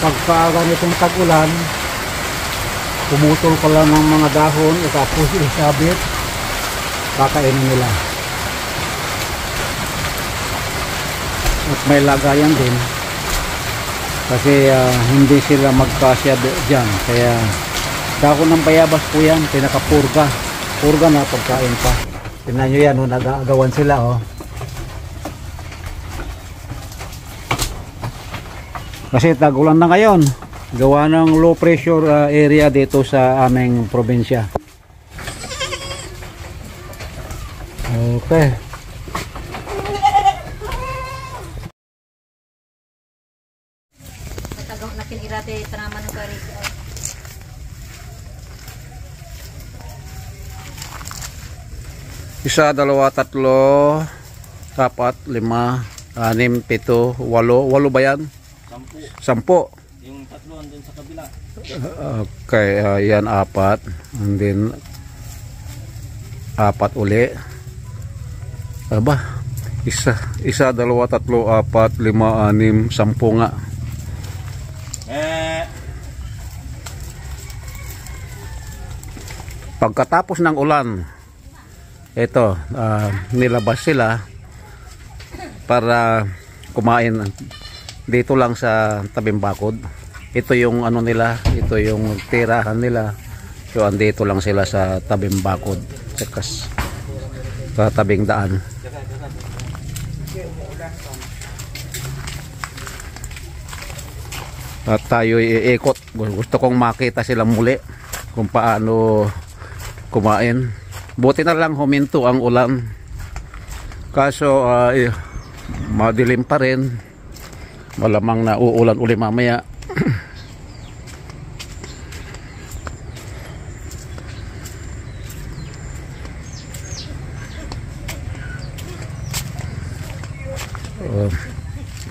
Pagka ganitong tag-ulan, pumutol ko lang ng mga dahon at tapos isabit, kakainin nila. At may lagayan din kasi hindi sila magkasya dyan, kaya dahon ng bayabas po yan, pinakapurga na pagkain pa. Tingnan nyo yan, nag-aagawan sila kasi tag-ulan na ngayon, gawa ng low pressure area dito sa aming probinsya. Okay. Isa, dalawa, tatlo, apat, lima, anim, pito, walo. Walo ba yan? Sampo. Yung tatlo andun sa kabila. Okay, yan apat. And then apat uli. Aba, isa, dalawa, tatlo, apat, lima, anim, sampo nga. Pagkatapos ng ulan, ito, nilabas sila para kumain dito lang sa tabing bakod. Ito yung ano nila, ito yung tirahan nila. So andito lang sila sa tabing bakod, sa tabing daan. At tayo iikot. Gusto kong makita sila muli kung paano kumain. Buti na lang huminto ang ulan. Kaso madilim pa rin. Malamang na uulan uli mamaya.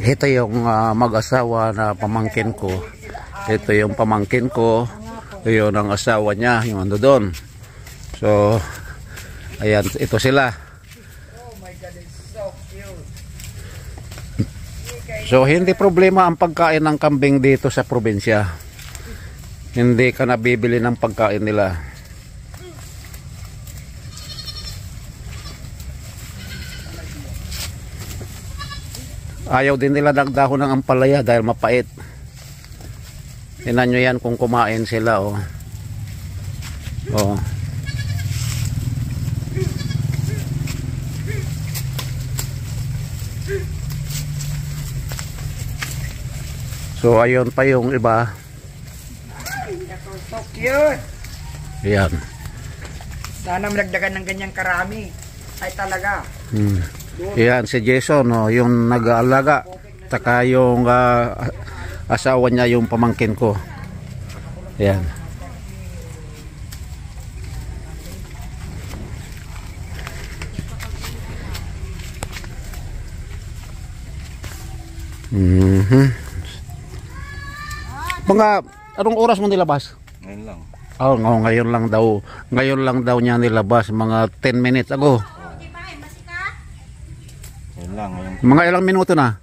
Ito yung mag-asawa na pamangkin ko. Ito yung pamangkin ko. Yun ang asawa niya, yung ando doon. So ayan, ito sila. So hindi problema ang pagkain ng kambing dito sa probinsya. Hindi ka nabibili ng pagkain nila. Ayaw din nila dahon ng ampalaya dahil mapait. Tingnan nyo yan kung kumain sila. Oh. So ayun pa yung iba. So cute. Ayan. Sana malagdagan ng ganyang karami. Ay talaga. Ayan si Jason, yung nag-aalaga. Taka yung asawa niya, yung pamangkin ko. Ayan. Mga anong oras mo nilabas? Ngayon lang. Oh, ngayon lang daw. Ngayon lang daw niya nilabas, mga 10 minutes ago. Ngayon lang, ngayon. Mga ilang minuto na?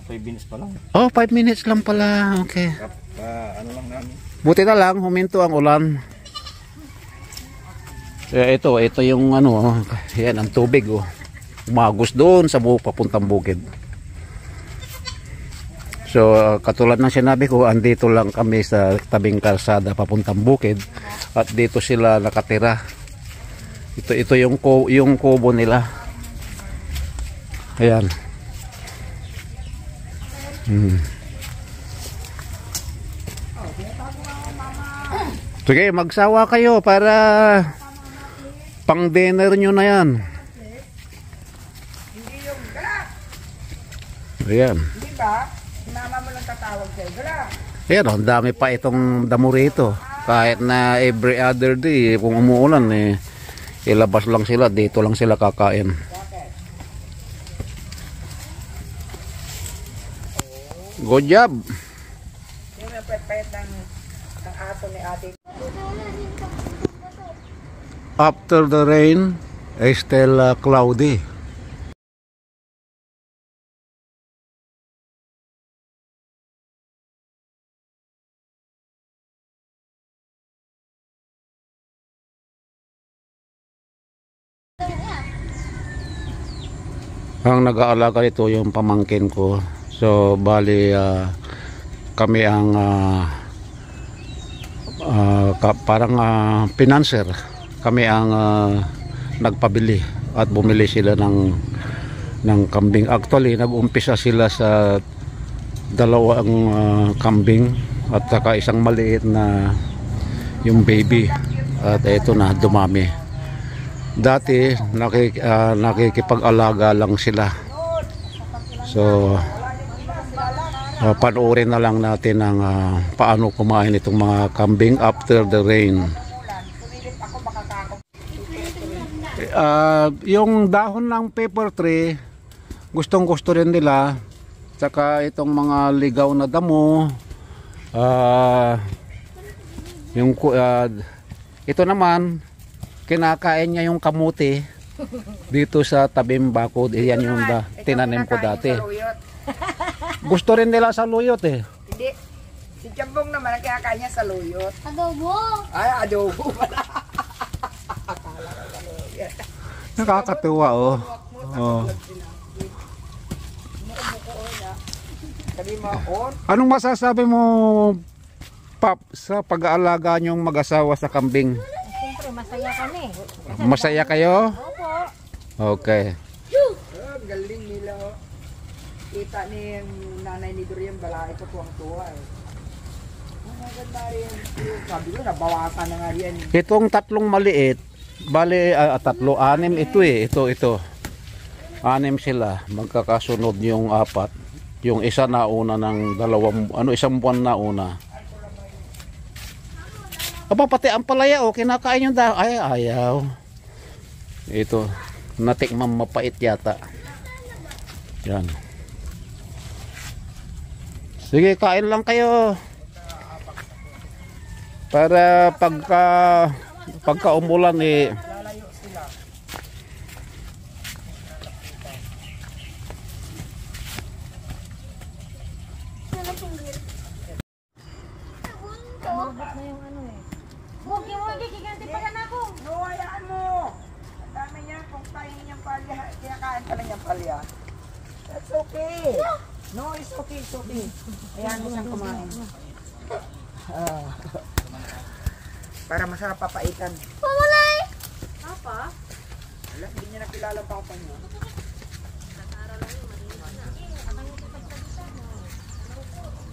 5 minutes pa lang. Oh, 5 minutes lang pala. Okay. Ano lang namin. Buti na lang huminto ang ulan. Ito yung ano, yan ang tubig umagos doon sa papuntang bukid. So katulad ng sinabi ko, andito lang kami sa tabing kalsada papuntang bukid at dito sila nakatira. Ito yung kubo nila. Ayan. Sige, magsawa kayo para pang dinner nyo na yan. Ayan. Hindi ba? Mama mo lang tatawag sa'yo. Gala. Ayan, ang dami pa itong damo rito. Kahit na every other day, kung umuulan, ilabas lang sila. Dito lang sila kakain. Good job. Yung pet ng aso ni ating After the rain, it's still cloudy. Ang nag-aalaga nito yung pamangkin ko. So bali kami ang parang financer. Kami ang nagpabili at bumili sila ng kambing. Actually nag-umpisa sila sa dalawang kambing at saka isang maliit na yung baby. At ito na, dumami. Dati nakikipag-alaga lang sila. So panoorin na lang natin ang paano kumain itong mga kambing after the rain. Yung dahon ng pepper tree gustong gusto rin nila, saka itong mga ligaw na damo, ito naman kinakain niya yung kamuti dito sa tabing bakod. Iyan yung tinanim ko dati. Gusto rin nila sa luyot eh. Hindi. Si Jambong naman ang kinakain niya sa luyot. Adobo! Ay, adobo pala. Nakakatuwa oh. Oh. Anong masasabi mo, Pap, sa pag-aalaga niyong mag-asawa sa kambing? Siyempre, masaya kami. Masaya kayo? Opo. Okay. Galing nila. Kita ni nanay ni Dorian balay ko tuwang-tuwa eh. Ang maganda rin. Sabi ko, nabawasan na nga yan. Itong tatlong maliit, bali tatlo, anim ito eh. Ito. Anim sila. Magkakasunod yung apat. Yung isa na una ng isang buwan na una. Aba, pati ang palaya oh, kinakain yung ay ayaw. Ito, natikman mapait yata. Yan. Sige, kain lang kayo. Para pagka umulan eh. Mabot na yung ano eh. Huwag kikanti pa yan ako. No, hayaan mo. Ang dami niya, kung kain niyang palya, kinakain ka na niyang palya. That's okay. No, it's okay, it's okay. Hayaan mo siyang kumain. Para masarap papaitan. Pamulay! Papa? Wala, hindi niya nakilala ang papa niya.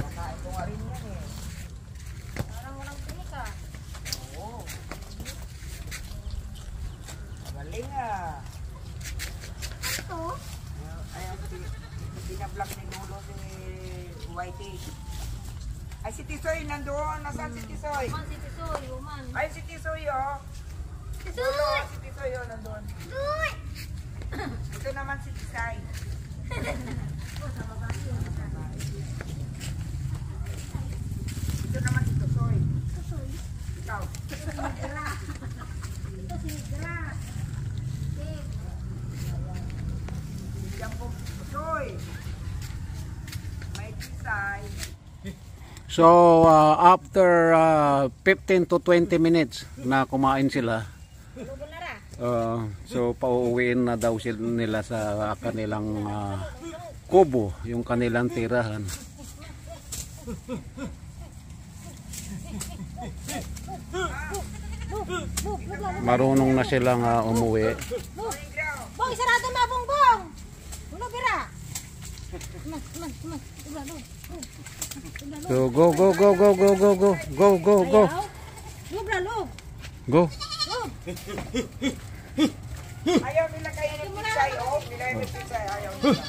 Nakain ko nga rin yan eh. Parang walang pinika. Oo. Magaling ah. Ito? Ayan, pinablog ni Lolo si Whitey. Ay, si Tisoy nandoon. Nasaan si Tisoy? Man, si Tisoy, uman. Ay, si Tisoy oh. Lolo, si Tisoy oh, nandoon. Tisoy! Ito naman si Tisay. Ito naman si Tisoy. Ikaw. Ito si Grass. Diyan po si Tisoy. May Tisay. So after 15 to 20 minutes na kumain sila, so pauuwiin na daw sila nila sa kanilang kubo, yung kanilang tirahan. Marunong na silang umuwi. Bong, isarado mo, Bong! Ulo, bira! So go. Loob na, loob! Go. Ayaw nila kayo ni Tisay oh. Nilay ni Tisay. Ayaw nila.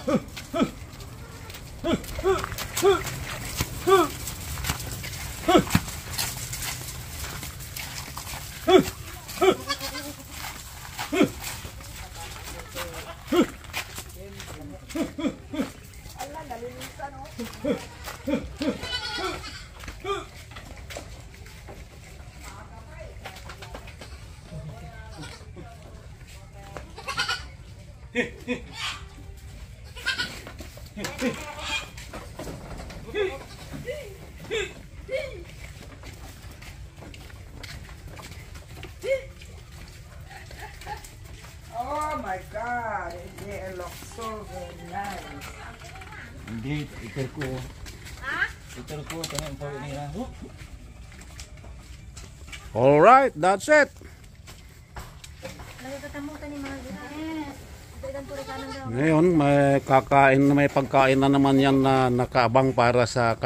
Ala, nalilisan oh. Oh my God, it looks so very nice. Hindi, itir ko. Itir ko, tanong po nila. Alright, that's it. Nagkatamutan ni mga gina. Dagan puro kanan daw. Ngayon, may pagkain na naman yan na nakaabang para sa